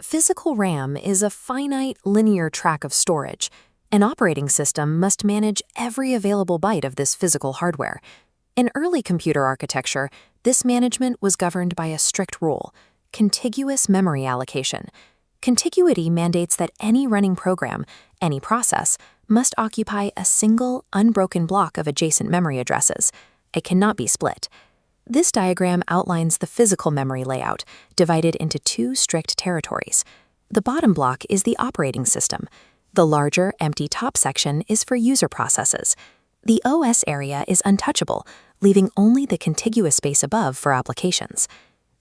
Physical RAM is a finite, linear tract of storage. An operating system must manage every available byte of this physical hardware. In early computer architecture, this management was governed by a strict rule: contiguous memory allocation. Contiguity mandates that any running program, any process, must occupy a single, unbroken block of adjacent memory addresses. It cannot be split. This diagram outlines the physical memory layout, divided into two strict territories. The bottom block is the operating system. The larger, empty top section is for user processes. The OS area is untouchable, leaving only the contiguous space above for applications.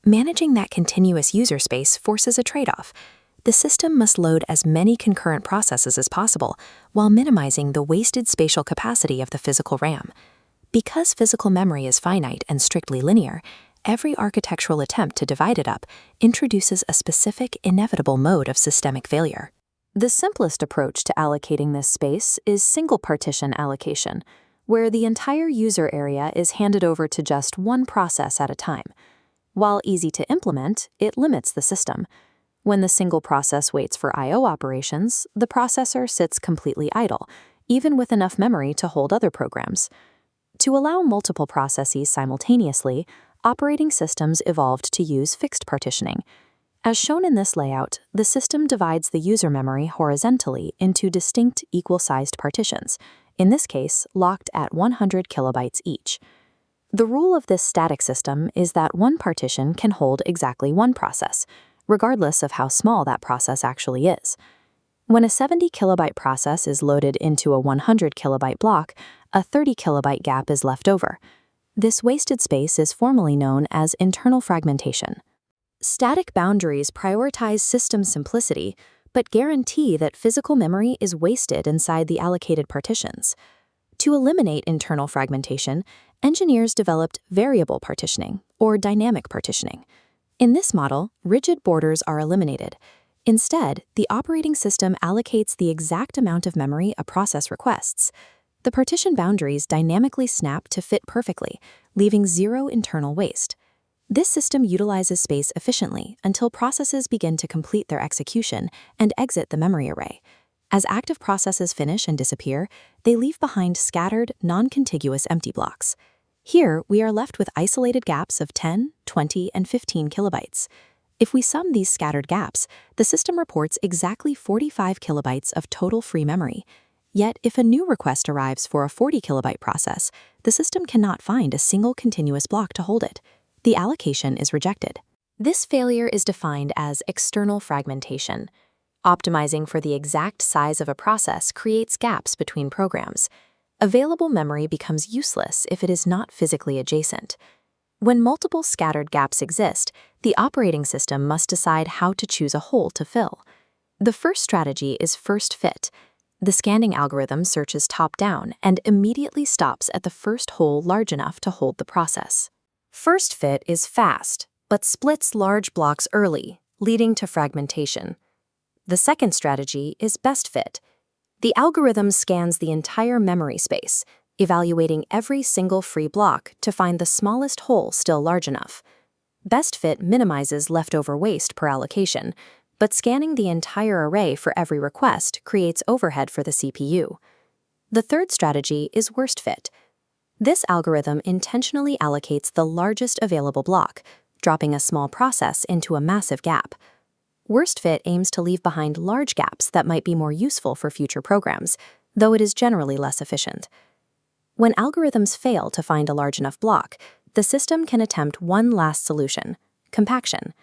Managing that continuous user space forces a trade-off. The system must load as many concurrent processes as possible, while minimizing the wasted spatial capacity of the physical RAM. Because physical memory is finite and strictly linear, every architectural attempt to divide it up introduces a specific, inevitable mode of systemic failure. The simplest approach to allocating this space is single partition allocation, where the entire user area is handed over to just one process at a time. While easy to implement, it limits the system. When the single process waits for I/O operations, the processor sits completely idle, even with enough memory to hold other programs. To allow multiple processes simultaneously, operating systems evolved to use fixed partitioning. As shown in this layout, the system divides the user memory horizontally into distinct equal-sized partitions, in this case locked at 100 kilobytes each. The rule of this static system is that one partition can hold exactly one process, regardless of how small that process actually is. When a 70 kilobyte process is loaded into a 100 kilobyte block, a 30 kilobyte gap is left over. This wasted space is formally known as internal fragmentation. Static boundaries prioritize system simplicity, but guarantee that physical memory is wasted inside the allocated partitions. To eliminate internal fragmentation, engineers developed variable partitioning, or dynamic partitioning. In this model, rigid borders are eliminated. Instead, the operating system allocates the exact amount of memory a process requests. The partition boundaries dynamically snap to fit perfectly, leaving zero internal waste. This system utilizes space efficiently until processes begin to complete their execution and exit the memory array. As active processes finish and disappear, they leave behind scattered, non-contiguous empty blocks. Here, we are left with isolated gaps of 10, 20, and 15 kilobytes. If we sum these scattered gaps, the system reports exactly 45 kilobytes of total free memory. Yet, if a new request arrives for a 40 kilobyte process, the system cannot find a single continuous block to hold it. The allocation is rejected. This failure is defined as external fragmentation. Optimizing for the exact size of a process creates gaps between programs. Available memory becomes useless if it is not physically adjacent. When multiple scattered gaps exist, the operating system must decide how to choose a hole to fill. The first strategy is first fit. The scanning algorithm searches top-down and immediately stops at the first hole large enough to hold the process. First fit is fast, but splits large blocks early, leading to fragmentation. The second strategy is best fit. The algorithm scans the entire memory space, evaluating every single free block to find the smallest hole still large enough. Best fit minimizes leftover waste per allocation, but scanning the entire array for every request creates overhead for the CPU. The third strategy is worst fit. This algorithm intentionally allocates the largest available block, dropping a small process into a massive gap. Worst fit aims to leave behind large gaps that might be more useful for future programs, though it is generally less efficient. When algorithms fail to find a large enough block, the system can attempt one last solution: compaction.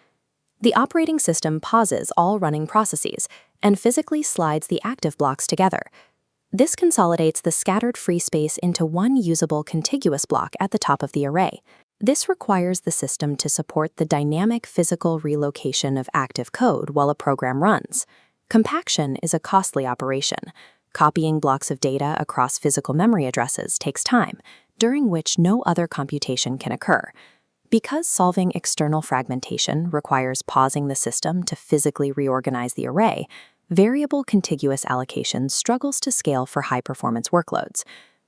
The operating system pauses all running processes and physically slides the active blocks together. This consolidates the scattered free space into one usable contiguous block at the top of the array. This requires the system to support the dynamic physical relocation of active code while a program runs. Compaction is a costly operation. Copying blocks of data across physical memory addresses takes time, during which no other computation can occur. Because solving external fragmentation requires pausing the system to physically reorganize the array, variable contiguous allocation struggles to scale for high-performance workloads.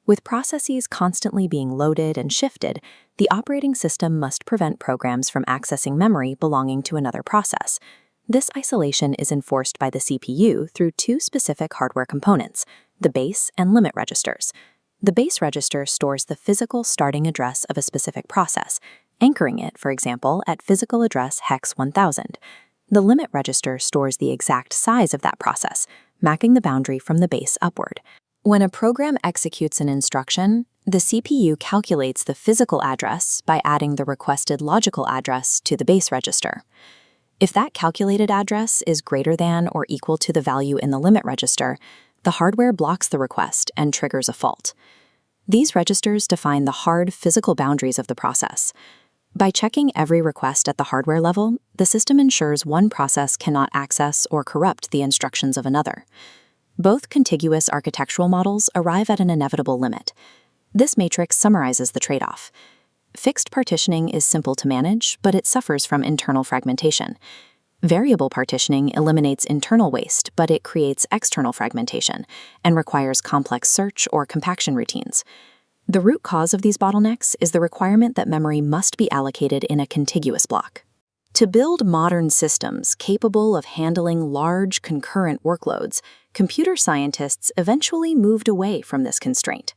With processes constantly being loaded and shifted, the operating system must prevent programs from accessing memory belonging to another process. This isolation is enforced by the CPU through two specific hardware components, the base and limit registers. The base register stores the physical starting address of a specific process, anchoring it, for example, at physical address hex 1000. The limit register stores the exact size of that process, mapping the boundary from the base upward. When a program executes an instruction, the CPU calculates the physical address by adding the requested logical address to the base register. If that calculated address is greater than or equal to the value in the limit register, the hardware blocks the request and triggers a fault. These registers define the hard physical boundaries of the process. By checking every request at the hardware level, the system ensures one process cannot access or corrupt the instructions of another. Both contiguous architectural models arrive at an inevitable limit. This matrix summarizes the trade-off. Fixed partitioning is simple to manage, but it suffers from internal fragmentation. Variable partitioning eliminates internal waste, but it creates external fragmentation and requires complex search or compaction routines. The root cause of these bottlenecks is the requirement that memory must be allocated in a contiguous block. To build modern systems capable of handling large concurrent workloads, computer scientists eventually moved away from this constraint.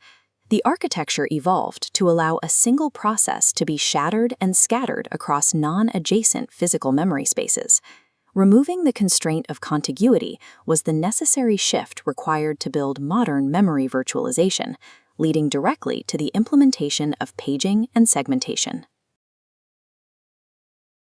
The architecture evolved to allow a single process to be shattered and scattered across non-adjacent physical memory spaces. Removing the constraint of contiguity was the necessary shift required to build modern memory virtualization, leading directly to the implementation of paging and segmentation.